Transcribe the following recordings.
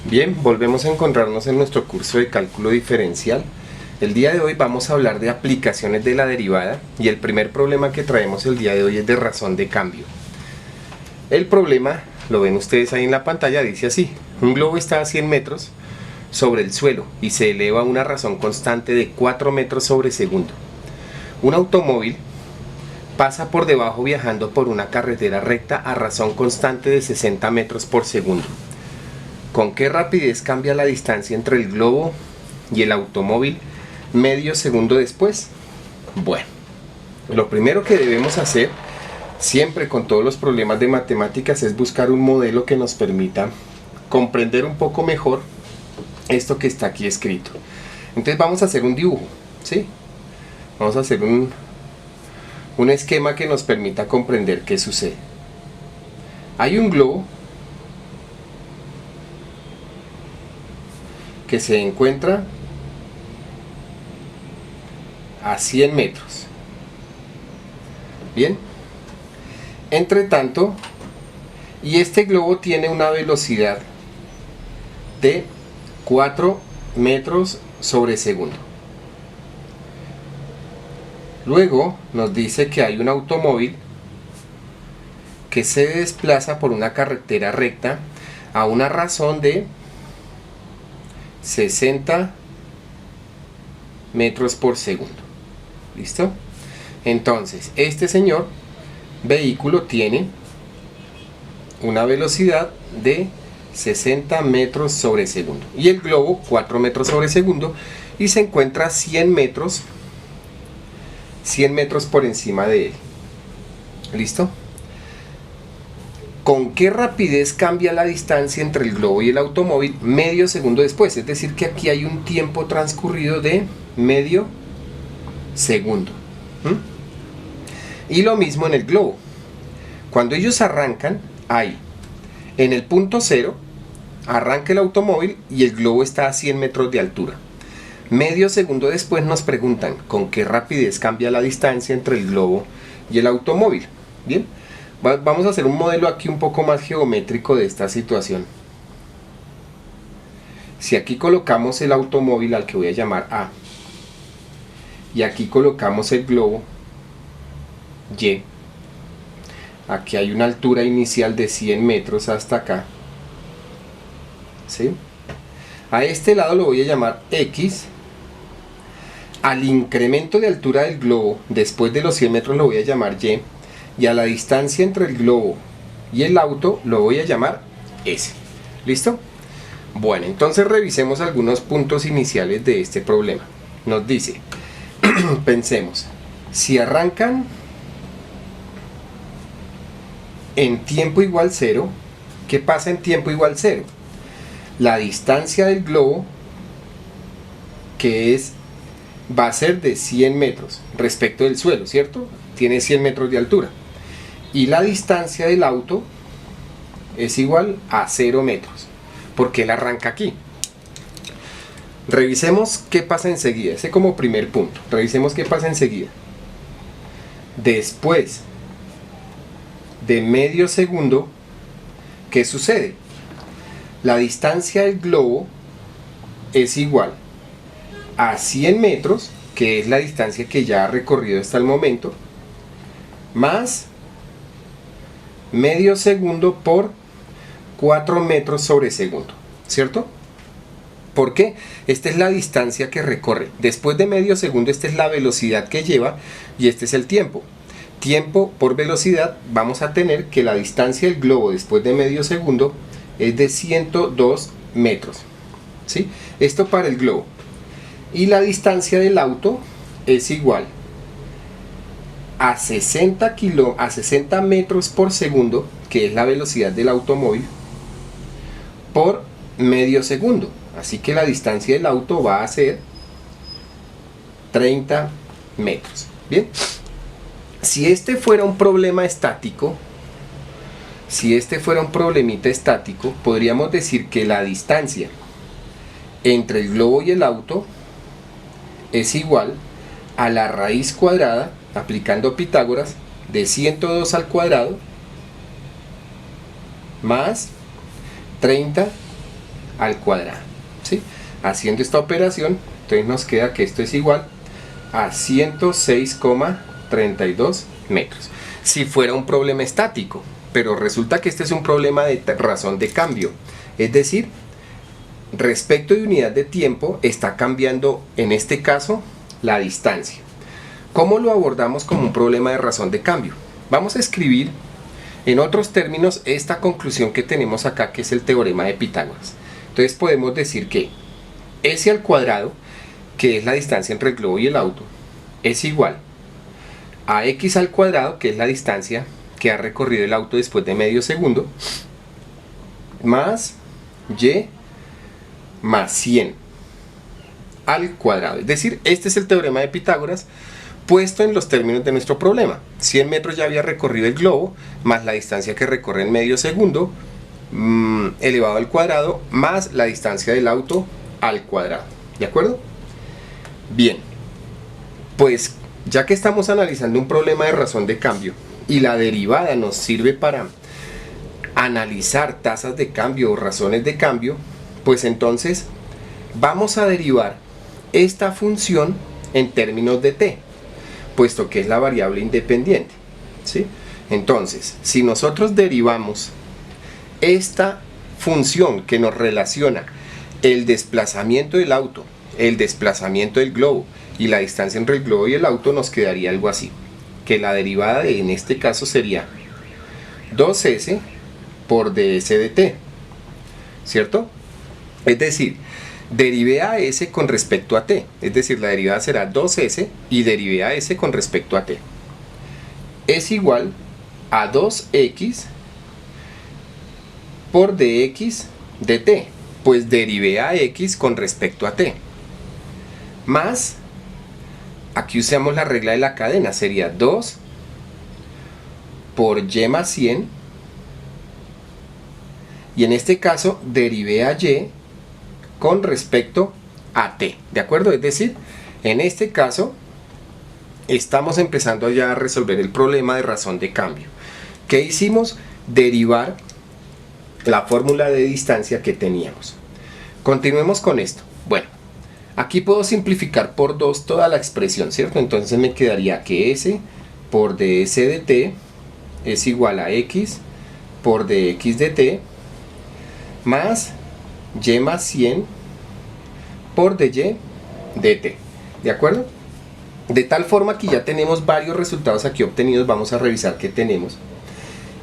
Bien, volvemos a encontrarnos en nuestro curso de cálculo diferencial. El día de hoy vamos a hablar de aplicaciones de la derivada y el primer problema que traemos el día de hoy es de razón de cambio. El problema, lo ven ustedes ahí en la pantalla, dice así: un globo está a 100 metros sobre el suelo y se eleva a una razón constante de 4 metros sobre segundo. Un automóvil pasa por debajo viajando por una carretera recta a razón constante de 60 metros por segundo. ¿Con qué rapidez cambia la distancia entre el globo y el automóvil medio segundo después? Bueno, lo primero que debemos hacer siempre con todos los problemas de matemáticas es buscar un modelo que nos permita comprender un poco mejor esto que está aquí escrito. Entonces vamos a hacer un dibujo, ¿sí? Vamos a hacer un esquema que nos permita comprender qué sucede. Hay un globo que se encuentra a 100 metros. Bien, entre tanto, y este globo tiene una velocidad de 4 metros sobre segundo. Luego nos dice que hay un automóvil que se desplaza por una carretera recta a una razón de 60 metros por segundo. ¿Listo? Entonces, este señor vehículo tiene una velocidad de 60 metros sobre segundo y el globo 4 metros sobre segundo y se encuentra 100 metros por encima de él. ¿Listo? ¿Con qué rapidez cambia la distancia entre el globo y el automóvil medio segundo después? Es decir, que aquí hay un tiempo transcurrido de medio segundo. Y lo mismo en el globo. Cuando ellos arrancan, hay en el punto cero, arranca el automóvil y el globo está a 100 metros de altura. Medio segundo después nos preguntan con qué rapidez cambia la distancia entre el globo y el automóvil. Bien. Vamos a hacer un modelo aquí un poco más geométrico de esta situación. Si aquí colocamos el automóvil al que voy a llamar A y aquí colocamos el globo Y, aquí hay una altura inicial de 100 metros hasta acá, ¿sí? A este lado lo voy a llamar X. Al incremento de altura del globo después de los 100 metros lo voy a llamar Y. Y a la distancia entre el globo y el auto lo voy a llamar S. ¿Listo? Bueno, entonces revisemos algunos puntos iniciales de este problema. Nos dice, pensemos, si arrancan en tiempo igual 0, ¿qué pasa en tiempo igual 0? La distancia del globo, que va a ser de 100 metros respecto del suelo, ¿cierto? Tiene 100 metros de altura. Y la distancia del auto es igual a 0 metros, porque él arranca aquí. Revisemos qué pasa enseguida, ese como primer punto. Revisemos qué pasa enseguida. Después de medio segundo, ¿qué sucede? La distancia del globo es igual a 100 metros, que es la distancia que ya ha recorrido hasta el momento, más medio segundo por 4 metros sobre segundo, ¿cierto? ¿Por qué? Esta es la distancia que recorre. Después de medio segundo, esta es la velocidad que lleva y este es el tiempo. Tiempo por velocidad, vamos a tener que la distancia del globo después de medio segundo es de 102 metros, ¿sí? Esto para el globo. Y la distancia del auto es igual a 60 metros por segundo, que es la velocidad del automóvil, por medio segundo. Así que la distancia del auto va a ser 30 metros. Bien, si este fuera un problema estático, si este fuera un problemita estático, podríamos decir que la distancia entre el globo y el auto es igual a la raíz cuadrada, aplicando Pitágoras, de 102 al cuadrado más 30 al cuadrado, ¿sí? Haciendo esta operación, entonces nos queda que esto es igual a 106,32 metros. Si fuera un problema estático, pero resulta que este es un problema de razón de cambio, es decir, respecto de unidad de tiempo está cambiando en este caso la distancia. ¿Cómo lo abordamos como un problema de razón de cambio? Vamos a escribir en otros términos esta conclusión que tenemos acá, que es el teorema de Pitágoras. Entonces podemos decir que S al cuadrado, que es la distancia entre el globo y el auto, es igual a X al cuadrado, que es la distancia que ha recorrido el auto después de medio segundo, más Y más 100 al cuadrado. Es decir, este es el teorema de Pitágoras puesto en los términos de nuestro problema. 100 metros ya había recorrido el globo, más la distancia que recorre en medio segundo, elevado al cuadrado, más la distancia del auto al cuadrado. ¿De acuerdo? Bien, pues ya que estamos analizando un problema de razón de cambio y la derivada nos sirve para analizar tasas de cambio o razones de cambio, pues entonces vamos a derivar esta función en términos de t, puesto que es la variable independiente, ¿sí? Entonces, si nosotros derivamos esta función que nos relaciona el desplazamiento del auto, el desplazamiento del globo y la distancia entre el globo y el auto, nos quedaría algo así, que la derivada en este caso sería 2s por ds de t, ¿cierto? Es decir, derivé a s con respecto a t, es decir, la derivada será 2s y derivé a s con respecto a t. Es igual a 2x por dx de t, pues derivé a x con respecto a t, más, aquí usamos la regla de la cadena, sería 2 por y más 100, y en este caso derivé a y con respecto a t, ¿de acuerdo? Es decir, en este caso estamos empezando ya a resolver el problema de razón de cambio. ¿Qué hicimos? Derivar la fórmula de distancia que teníamos. Continuemos con esto. Bueno, aquí puedo simplificar por 2 toda la expresión, ¿cierto? Entonces me quedaría que s por ds de t es igual a x por dx de t más y más 100 por dy de t, ¿de acuerdo? De tal forma que ya tenemos varios resultados aquí obtenidos. Vamos a revisar qué tenemos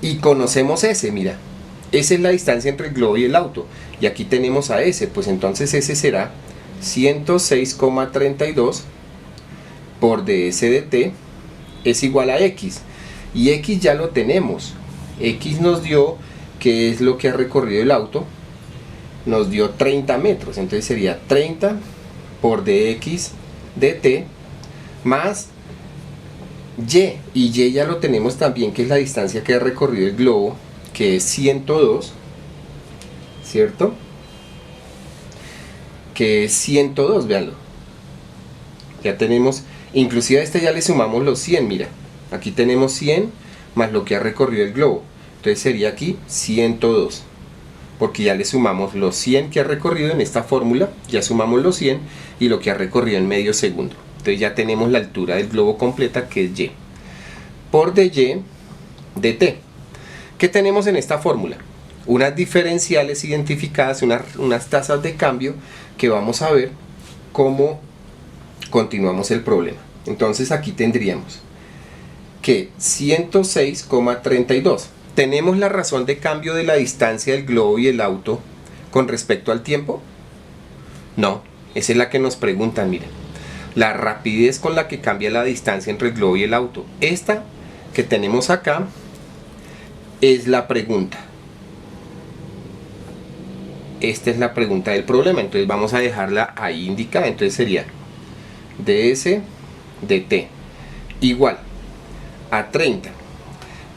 y conocemos s. Mira, esa es la distancia entre el globo y el auto, y aquí tenemos a s, pues entonces s será 106,32 por ds de t es igual a x, y x ya lo tenemos. X nos dio, que es lo que ha recorrido el auto, nos dio 30 metros, entonces sería 30 por dx de t más y ya lo tenemos también, que es la distancia que ha recorrido el globo, que es 102, ¿cierto? Que es 102, véanlo. Ya tenemos, inclusive a este ya le sumamos los 100, mira. Aquí tenemos 100 más lo que ha recorrido el globo. Entonces sería aquí 102, porque ya le sumamos los 100 que ha recorrido en esta fórmula, ya sumamos los 100 y lo que ha recorrido en medio segundo. Entonces ya tenemos la altura del globo completa, que es y. Por dy de t. ¿Qué tenemos en esta fórmula? Unas diferenciales identificadas, unas tasas de cambio que vamos a ver cómo continuamos el problema. Entonces aquí tendríamos que 106,32. ¿Tenemos la razón de cambio de la distancia del globo y el auto con respecto al tiempo? No, esa es la que nos preguntan, miren. La rapidez con la que cambia la distancia entre el globo y el auto. Esta que tenemos acá es la pregunta. Esta es la pregunta del problema, entonces vamos a dejarla ahí indicada. Entonces sería ds de t igual a 30.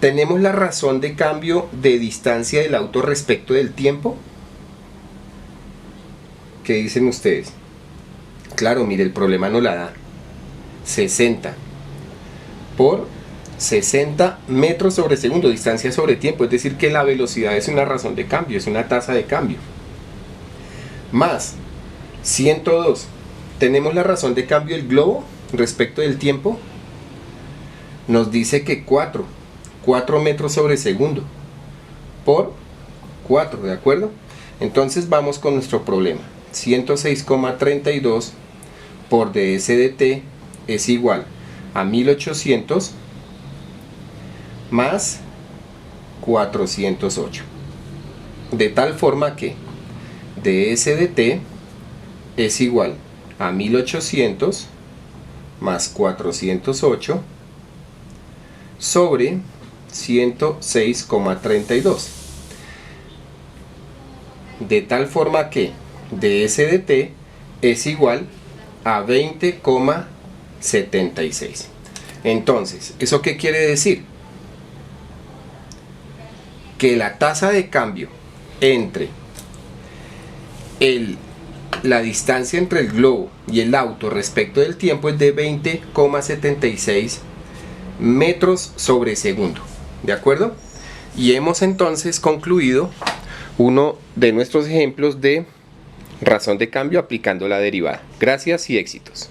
¿Tenemos la razón de cambio de distancia del auto respecto del tiempo? ¿Qué dicen ustedes? Claro, mire, el problema nos la da 60 por 60 metros sobre segundo, distancia sobre tiempo, es decir que la velocidad es una razón de cambio, es una tasa de cambio. más 102. Tenemos la razón de cambio del globo respecto del tiempo. Nos dice que 4 metros sobre segundo por 4, ¿de acuerdo? Entonces vamos con nuestro problema. 106,32 por ds de t es igual a 1800 más 408. De tal forma que ds de t es igual a 1800 más 408 sobre 106,32. De tal forma que ds de t es igual a 20,76. Entonces, ¿eso qué quiere decir? Que la tasa de cambio entre la distancia entre el globo y el auto respecto del tiempo es de 20,76 metros sobre segundo, ¿de acuerdo? Y hemos entonces concluido uno de nuestros ejemplos de razón de cambio aplicando la derivada. Gracias y éxitos.